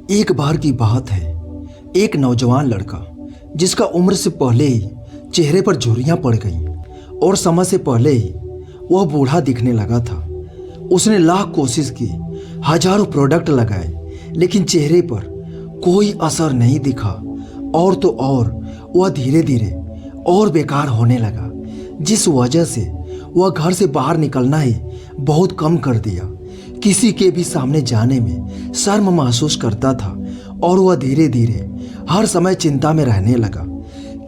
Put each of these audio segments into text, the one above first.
एक बार की बात है। एक नौजवान लड़का जिसका उम्र से पहले ही चेहरे पर झुर्रियां पड़ गईं और समय से पहले ही वह बूढ़ा दिखने लगा था। उसने लाख कोशिश की, हजारों प्रोडक्ट लगाए, लेकिन चेहरे पर कोई असर नहीं दिखा। और तो और वह धीरे धीरे और बेकार होने लगा, जिस वजह से वह घर से बाहर निकलना ही बहुत कम कर दिया। किसी के भी सामने जाने में शर्म महसूस करता था और वह धीरे धीरे हर समय चिंता में रहने लगा।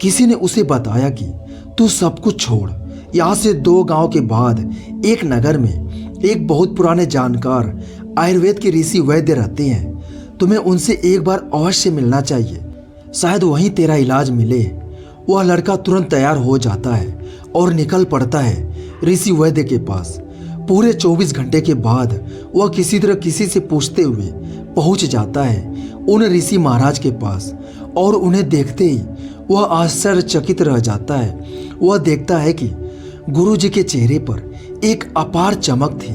किसी ने उसे बताया कि तू सब कुछ छोड़, यहाँ से 2 गांव के बाद एक नगर में एक बहुत पुराने जानकार आयुर्वेद के ऋषि वैद्य रहते हैं। तुम्हें उनसे एक बार अवश्य मिलना चाहिए, शायद वहीं तेरा इलाज मिले। वह लड़का तुरंत तैयार हो जाता है और निकल पड़ता है ऋषि वैद्य के पास। पूरे 24 घंटे के बाद वह किसी तरह किसी से पूछते हुए पहुंच जाता है उन ऋषि महाराज के पास और उन्हें देखते ही वह आश्चर्यचकित रह जाता है। वह देखता है कि गुरु जी के चेहरे पर एक अपार चमक थी,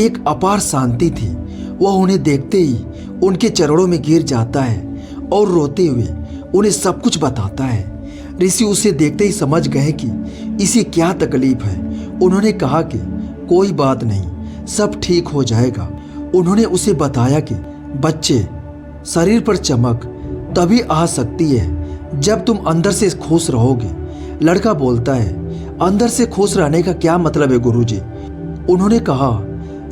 एक अपार शांति थी। वह उन्हें देखते ही उनके चरणों में गिर जाता है और रोते हुए उन्हें सब कुछ बताता है। ऋषि उसे देखते ही समझ गए कि इसे क्या तकलीफ है। उन्होंने कहा कि कोई बात नहीं, सब ठीक हो जाएगा। उन्होंने उसे बताया कि बच्चे, शरीर पर चमक तभी आ सकती है जब तुम अंदर से खुश रहोगे। लड़का बोलता है, अंदर से खुश रहने का क्या मतलब है गुरुजी? उन्होंने कहा,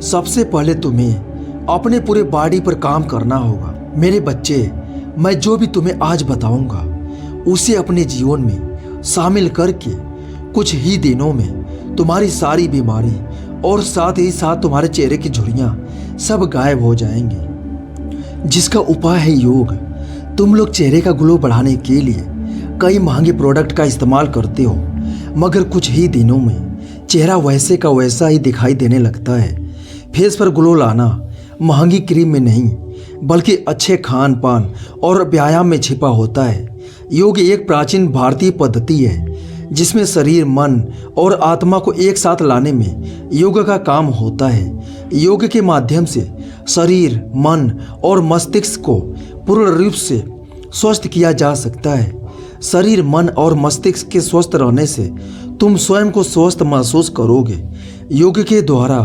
सबसे पहले तुम्हें अपने पूरे बॉडी पर काम करना होगा। मेरे बच्चे, मैं जो भी तुम्हें आज बताऊंगा उसे अपने जीवन में शामिल करके कुछ ही दिनों में तुम्हारी सारी बीमारी और साथ ही साथ तुम्हारे चेहरे की झुर्रियां सब गायब हो जाएंगी, जिसका उपाय है योग। तुम लोग चेहरे का ग्लो बढ़ाने के लिए कई महंगे प्रोडक्ट का इस्तेमाल करते हो, मगर कुछ ही दिनों में चेहरा वैसे का वैसा ही दिखाई देने लगता है। फेस पर ग्लो लाना महंगी क्रीम में नहीं, बल्कि अच्छे खान पान और व्यायाम में छिपा होता है। योग एक प्राचीन भारतीय पद्धति है जिसमें शरीर, मन और आत्मा को एक साथ लाने में योग का काम होता है। योग के माध्यम से शरीर, मन और मस्तिष्क को पूर्ण रूप से स्वस्थ किया जा सकता है। शरीर, मन और मस्तिष्क के स्वस्थ रहने से तुम स्वयं को स्वस्थ महसूस करोगे। योग के द्वारा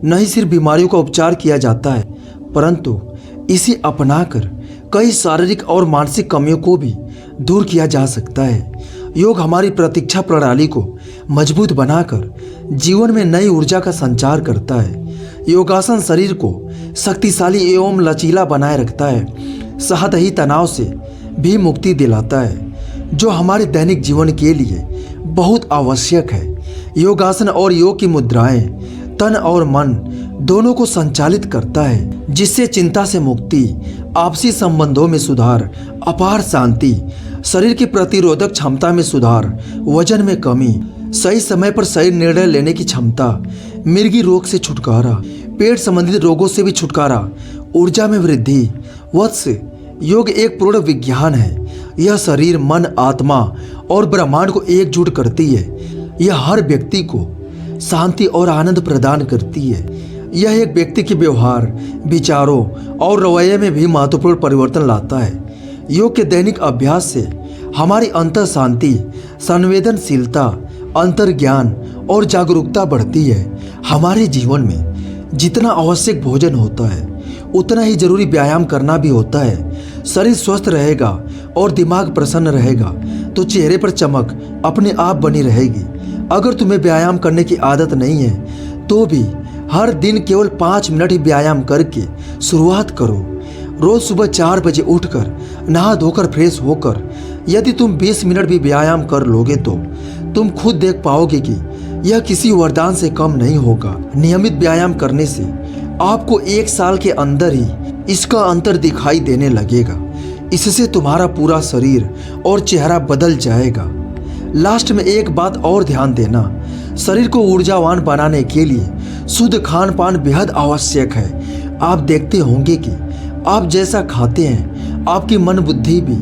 नहीं सिर्फ बीमारियों का उपचार किया जाता है, परंतु इसे अपनाकर कई शारीरिक और मानसिक कमियों को भी दूर किया जा सकता है। योग हमारी प्रतीक्षा प्रणाली को मजबूत बनाकर जीवन में नई ऊर्जा का संचार करता है। योगासन शरीर को शक्तिशाली एवं लचीला बनाए रखता है, साथ ही तनाव से भी मुक्ति दिलाता है, जो हमारे दैनिक जीवन के लिए बहुत आवश्यक है। योगासन और योग की मुद्राएं तन और मन दोनों को संचालित करता है, जिससे चिंता से मुक्ति, आपसी संबंधों में सुधार, अपार शांति, शरीर की प्रतिरोधक क्षमता में सुधार, वजन में कमी, सही समय पर सही निर्णय लेने की क्षमता, मिर्गी रोग से छुटकारा, पेट संबंधित रोगों से भी छुटकारा, ऊर्जा में वृद्धि। वत्स, योग एक पूर्ण विज्ञान है। यह शरीर, मन, आत्मा और ब्रह्मांड को एकजुट करती है। यह हर व्यक्ति को शांति और आनंद प्रदान करती है। यह एक व्यक्ति के व्यवहार, विचारों और रवैये में भी महत्वपूर्ण परिवर्तन लाता है। योग के दैनिक अभ्यास से हमारी अंतर शांति, संवेदनशीलता, अंतर ज्ञान और जागरूकता बढ़ती है। हमारे जीवन में जितना आवश्यक भोजन होता है, उतना ही जरूरी व्यायाम करना भी होता है। शरीर स्वस्थ रहेगा और दिमाग प्रसन्न रहेगा तो चेहरे पर चमक अपने आप बनी रहेगी। अगर तुम्हें व्यायाम करने की आदत नहीं है तो भी हर दिन केवल 5 मिनट ही व्यायाम करके शुरुआत करो। रोज सुबह 4 बजे उठकर नहा धोकर फ्रेश होकर यदि तुम 20 मिनट भी व्यायाम कर लोगे तो तुम खुद देख पाओगे कि यह किसी वरदान से कम नहीं होगा। नियमित व्यायाम करने से आपको 1 साल के अंदर ही इसका अंतर दिखाई देने लगेगा। इससे तुम्हारा पूरा शरीर और चेहरा बदल जाएगा। लास्ट में एक बात और ध्यान देना, शरीर को ऊर्जावान बनाने के लिए शुद्ध खान पान बेहद आवश्यक है। आप देखते होंगे कि आप जैसा खाते हैं आपकी मन बुद्धि भी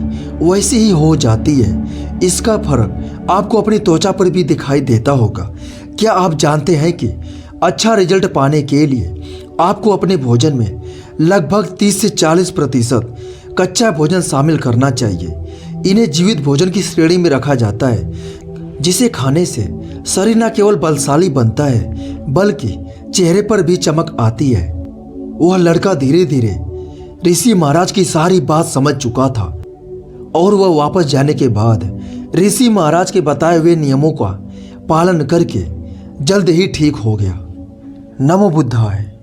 वैसी ही हो जाती है। इसका फर्क आपको अपनी त्वचा पर भी दिखाई देता होगा। क्या आप जानते हैं कि अच्छा रिजल्ट पाने के लिए आपको अपने भोजन में लगभग 30 से 40% कच्चा भोजन शामिल करना चाहिए। इन्हें जीवित भोजन की श्रेणी में रखा जाता है, जिसे खाने से शरीर न केवल बलशाली बनता है बल्कि चेहरे पर भी चमक आती है। वह लड़का धीरे धीरे ऋषि महाराज की सारी बात समझ चुका था और वह वापस जाने के बाद ऋषि महाराज के बताए हुए नियमों का पालन करके जल्द ही ठीक हो गया। नमो बुद्धाय।